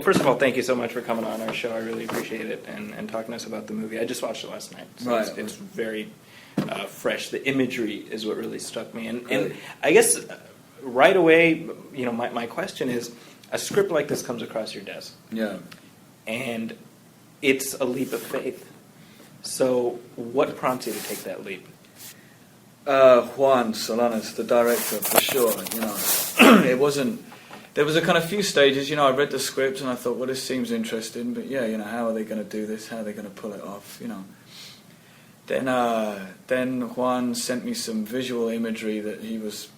first of all, thank you so much for coming on our show. I really appreciate it and talking to us about the movie. I just watched it last night, so it's very fresh. The imagery is what really struck me. And I guess right away, my question is, a script like this comes across your desk. Yeah. And it's a leap of faith. So what prompts you to take that leap? Juan Solanas, the director, for sure. It wasn't. There was a kind of few stages. I read the script and I thought, well, this seems interesting, but how are they going to do this? How are they going to pull it off? Then Juan sent me some visual imagery that he was,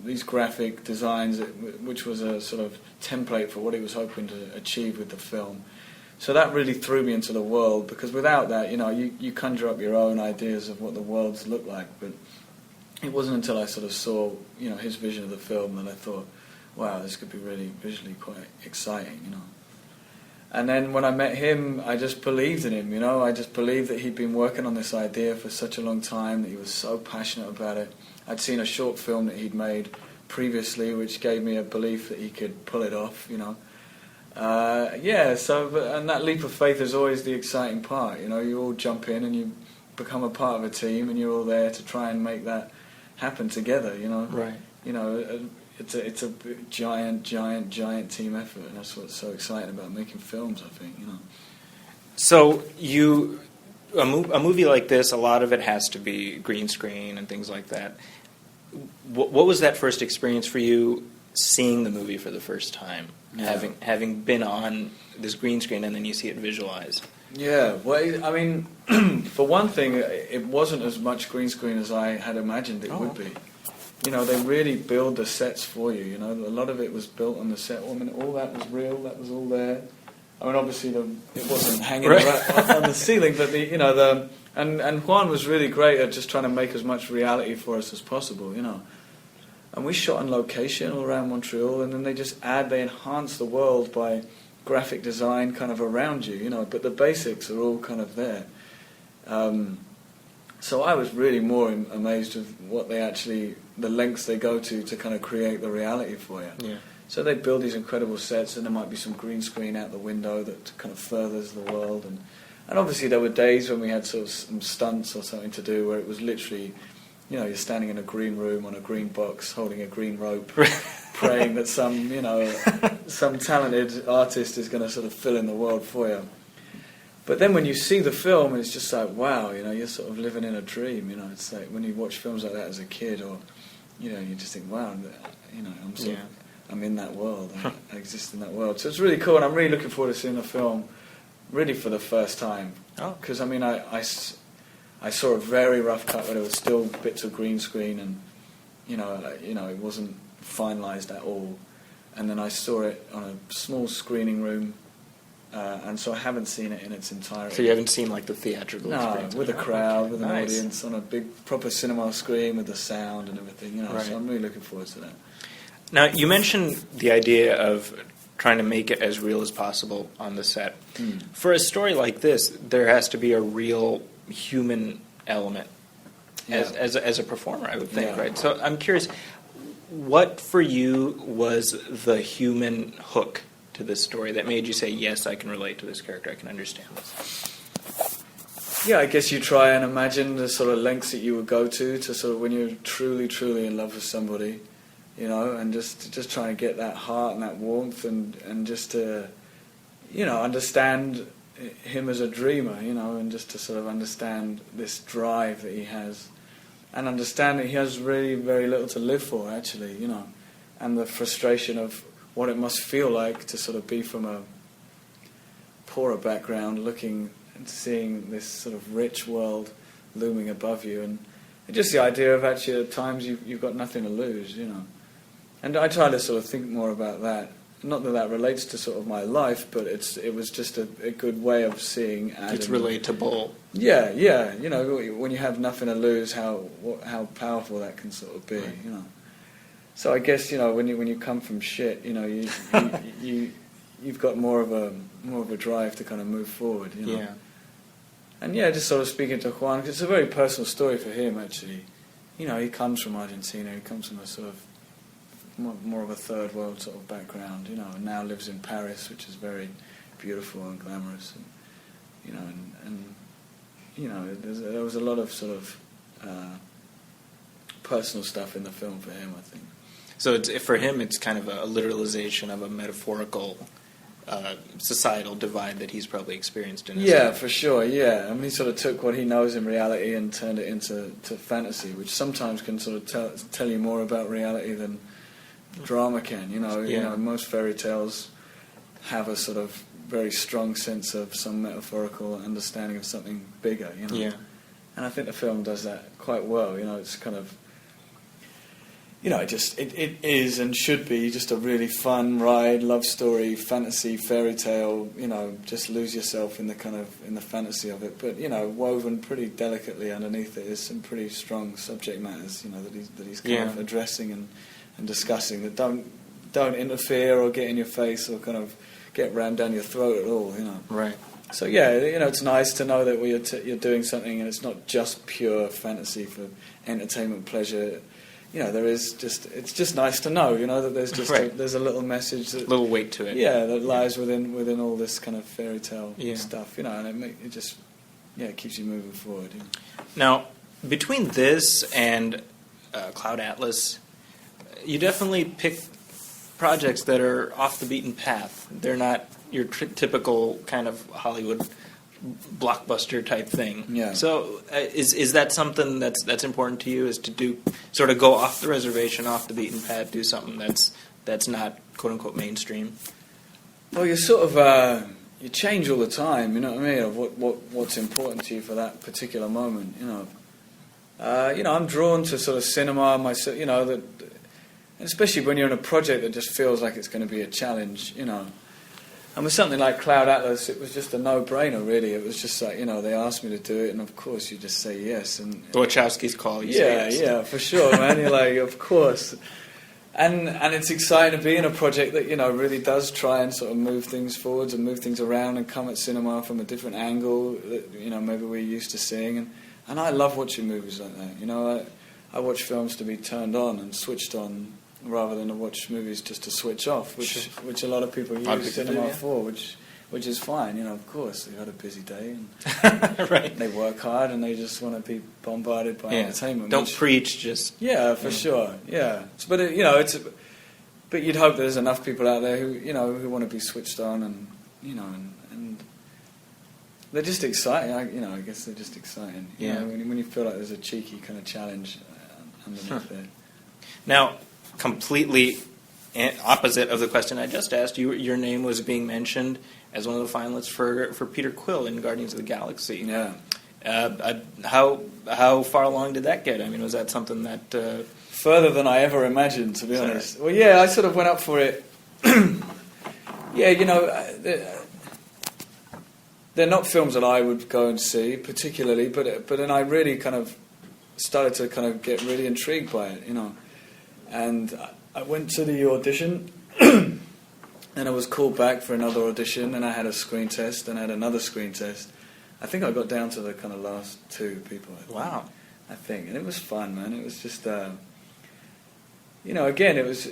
these graphic designs, which was a sort of template for what he was hoping to achieve with the film. So that really threw me into the world, because without that, you conjure up your own ideas of what the worlds look like. But it wasn't until I sort of saw, his vision of the film that I thought, wow, this could be really visually quite exciting, And then when I met him, I just believed in him, I just believed that he'd been working on this idea for such a long time, that he was so passionate about it. I'd seen a short film that he'd made previously, which gave me a belief that he could pull it off, and that leap of faith is always the exciting part. You all jump in and you become a part of a team, and you're all there to try and make that happen together. Right. It's a giant team effort, and that's what's so exciting about making films, I think. So a movie like this, a lot of it has to be green screen and things like that. What was that first experience for you, seeing the movie for the first time? Yeah. Having been on this green screen and then you see it visualized. Yeah, well, I mean, for one thing, it wasn't as much green screen as I had imagined it would be. They really build the sets for you. A lot of it was built on the set. I mean, all that was real. That was all there. I mean, obviously, it wasn't hanging right on the ceiling, but and Juan was really great at just trying to make as much reality for us as possible. And we shot on location all around Montreal, and then they enhance the world by graphic design kind of around you, but the basics are all kind of there. So I was really more amazed with the lengths they go to kind of create the reality for you. Yeah. So they build these incredible sets, and there might be some green screen out the window that kind of furthers the world. And obviously there were days when we had sort of some stunts or something to do where it was literally, you're standing in a green room on a green box holding a green rope, praying that some talented artist is going to sort of fill in the world for you. But then when you see the film, it's just like, wow, you're sort of living in a dream. It's like when you watch films like that as a kid, or you just think, wow, I'm in that world. I exist in that world. So it's really cool, and I'm really looking forward to seeing the film, really for the first time. Because I saw a very rough cut where there was still bits of green screen, and it wasn't finalised at all. And then I saw it on a small screening room, and so I haven't seen it in its entirety. So you haven't seen like the theatrical experience? No, with a crowd, with an audience, on a big proper cinema screen with the sound and everything. Right. So I'm really looking forward to that. Now, you mentioned the idea of trying to make it as real as possible on the set. For a story like this, there has to be a real human element as a performer, I would think, right? So I'm curious, what for you was the human hook to this story that made you say, yes, I can relate to this character, I can understand this? Yeah, I guess you try and imagine the sort of lengths that you would go to sort of when you're truly, truly in love with somebody, and just trying to get that heart and that warmth and just to, understand him as a dreamer, and just to sort of understand this drive that he has, and understand that he has really very little to live for, actually, and the frustration of what it must feel like to sort of be from a poorer background, looking and seeing this sort of rich world looming above you, and just the idea of actually at times you've got nothing to lose, And I try to sort of think more about that. Not that relates to sort of my life, but it was just a good way of seeing Adam. It's relatable. Yeah. When you have nothing to lose, how powerful that can sort of be, Right. So I guess when you come from shit, you've got more of a drive to kind of move forward, Yeah. And just sort of speaking to Juan, because it's a very personal story for him actually. He comes from Argentina. He comes from a sort of more of a third world sort of background, you know, and now lives in Paris, which is very beautiful and glamorous, and you know, and you know, there was a lot of sort of personal stuff in the film for him, I think. So for him, it's kind of a literalization of a metaphorical societal divide that he's probably experienced in his life. For sure, yeah. I mean, he sort of took what he knows in reality and turned it into fantasy, which sometimes can sort of tell you more about reality than drama can. You know, most fairy tales have a sort of very strong sense of some metaphorical understanding of something bigger. You know, and I think the film does that quite well. You know, it's kind of, you know, it is and should be just a really fun ride, love story, fantasy, fairy tale. You know, just lose yourself in the fantasy of it. But you know, woven pretty delicately underneath it is some pretty strong subject matters. You know, that he's kind of addressing and discussing that don't interfere or get in your face or kind of get rammed down your throat at all. You know, right. So yeah, you know, it's nice to know that you're doing something and it's not just pure fantasy for entertainment pleasure. You know, it's just nice to know, you know, that there's just there's a little message, a little weight to it. Yeah, that lies within all this kind of fairy tale stuff, you know, and it just keeps you moving forward. You know. Now, between this and Cloud Atlas, you definitely pick projects that are off the beaten path. They're not your typical kind of Hollywood blockbuster type thing. Yeah. So is that something that's important to you? Is to do sort of go off the reservation, off the beaten path, do something that's not quote unquote mainstream? Well, you sort of you change all the time. You know what I mean? Of what's important to you for that particular moment. You know, I'm drawn to sort of cinema myself. You know, that especially when you're in a project that just feels like it's going to be a challenge. You know. And with something like Cloud Atlas, it was just a no-brainer, really. It was just like, you know, they asked me to do it, and of course you just say yes. And the Wachowskis call you say yes. Yeah, for sure, man. You're like, of course. And it's exciting to be in a project that, you know, really does try and sort of move things forwards and move things around and come at cinema from a different angle that, you know, maybe we're used to seeing. And I love watching movies like that. You know, I watch films to be turned on and switched on, rather than to watch movies just to switch off, which a lot of people use cinema for, which is fine, you know, of course. They've had a busy day, and right. They work hard, and they just want to be bombarded by entertainment. Don't preach, just... Yeah, for sure, yeah. But, you know, but you'd hope there's enough people out there who, you know, who want to be switched on, and, you know, and they're just exciting, I guess they're just exciting. You know, when you feel like there's a cheeky kind of challenge underneath there. Now, completely opposite of the question I just asked, your name was being mentioned as one of the finalists for Peter Quill in Guardians of the Galaxy. Yeah. How far along did that get? I mean, was that something that... Further than I ever imagined, to be honest. Well, yeah, I sort of went up for it. Yeah, you know, they're not films that I would go and see particularly, but then I really kind of started to kind of get really intrigued by it, you know. And I went to the audition, and I was called back for another audition, and I had a screen test, and I had another screen test. I think I got down to the kind of last two people. Wow. I think, and it was fun, man. It was just, you know, again, it was,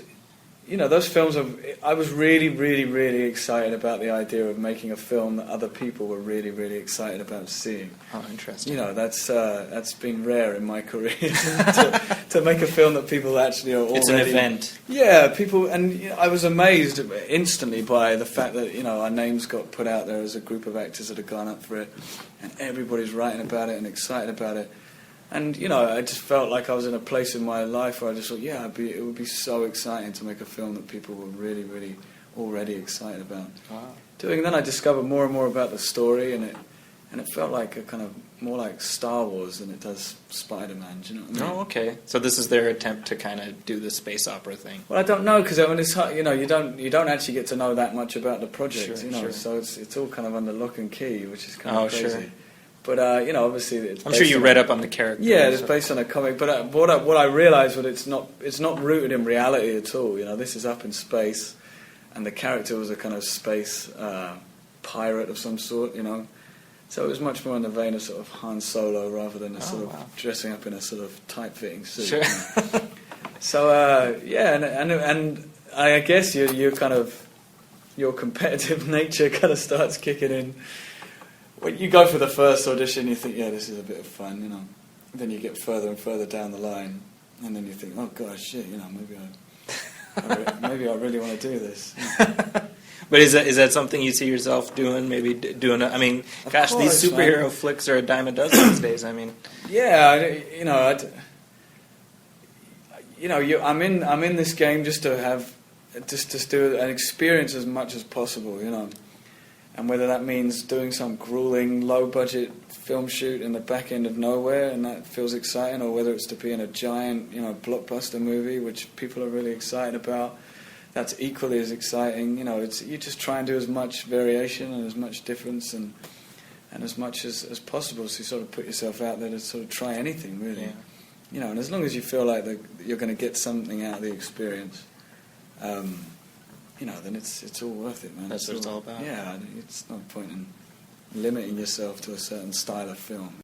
you know, those films I was really, really, really excited about the idea of making a film that other people were really, really excited about seeing. Oh, interesting. You know, that's been rare in my career to make a film that people actually are already... It's an event. Yeah, people, and you know, I was amazed instantly by the fact that, you know, our names got put out there as a group of actors that had gone up for it, and everybody's writing about it and excited about it. And, you know, I just felt like I was in a place in my life where I just thought, it would be so exciting to make a film that people were really, really already excited about. Wow. And then I discovered more and more about the story, and it felt like a kind of more like Star Wars than it does Spider-Man. Do you know what I mean? Oh, okay. So this is their attempt to kind of do the space opera thing. Well, I don't know, because I mean, it's hard, you know, you don't actually get to know that much about the project, Sure, you know. sure. So it's all kind of under lock and key, which is kind of crazy. Sure. But you know, obviously, I'm sure you read up on the character. Yeah, it's based on a comic. But what I realised was it's not rooted in reality at all. You know, this is up in space, and the character was a kind of space pirate of some sort. You know, so it was much more in the vein of sort of Han Solo rather than dressing up in a sort of tight-fitting suit. Sure. You know? So yeah, and I guess you kind of your competitive nature kind of starts kicking in. When you go for the first audition, you think, yeah, this is a bit of fun, you know. Then you get further and further down the line, and then you think, oh gosh, shit, you know, maybe I really want to do this. But is that something you see yourself doing? Maybe doing? I mean, gosh, these superhero flicks are a dime a dozen these days. I mean, yeah, I'm in this game just to do an experience as much as possible, you know. And whether that means doing some grueling, low-budget film shoot in the back end of nowhere, and that feels exciting, or whether it's to be in a giant, you know, blockbuster movie, which people are really excited about, that's equally as exciting. You know, you just try and do as much variation and as much difference and as much as possible. So you sort of put yourself out there to sort of try anything, really. Yeah. You know, and as long as you feel like you're going to get something out of the experience. You know, then it's all worth it, man. That's what it's all about. Yeah, it's no point in limiting yourself to a certain style of film.